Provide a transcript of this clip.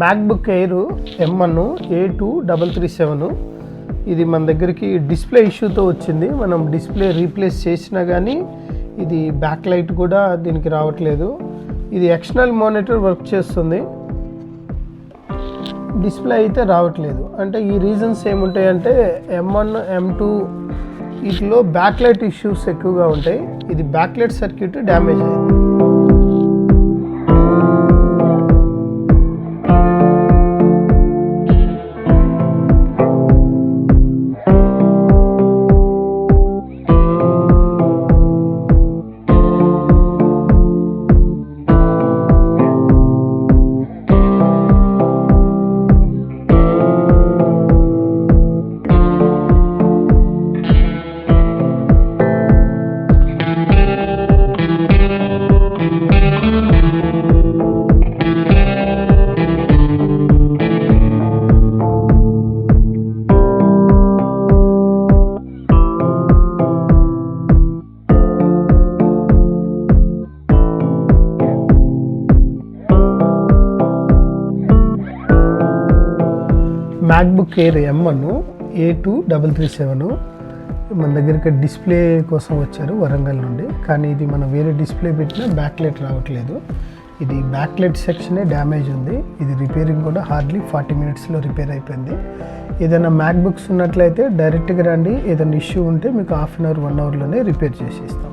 MacBook air M1 A2337 ఇది మన దగ్గరికి డిస్ప్లే ఇష్యూతో వచ్చింది. మనం డిస్ప్లే రీప్లేస్ చేసినా కానీ ఇది బ్యాక్ లైట్ కూడా దీనికి రావట్లేదు. ఇది ఎక్స్టర్నల్ మానిటర్ వర్క్ చేస్తుంది, డిస్ప్లే అయితే రావట్లేదు. అంటే ఈ రీజన్స్ ఏముంటాయంటే M1 M2 వీటిలో బ్యాక్ లైట్ ఇష్యూస్ ఎక్కువగా ఉంటాయి. ఇది బ్యాక్ లైట్ సర్క్యూట్ డ్యామేజ్ అయింది. మ్యాక్బుక్ ఎయిర్ M1 A2337 మన దగ్గరికి డిస్ప్లే కోసం వచ్చారు వరంగల్ నుండి. కానీ ఇది మనం వేరే డిస్ప్లే పెట్టినా బ్యాక్ లైట్ రావట్లేదు. ఇది బ్యాక్ లైట్ సెక్షనే డ్యామేజ్ ఉంది. ఇది రిపేరింగ్ కూడా హార్డ్లీ 40 మినిట్స్లో రిపేర్ అయిపోయింది. ఏదైనా మ్యాక్బుక్స్ ఉన్నట్లయితే డైరెక్ట్గా రండి. ఏదైనా ఇష్యూ ఉంటే మీకు హాఫ్ అన్ అవర్ 1 అవర్లోనే రిపేర్ చేసి ఇస్తాం.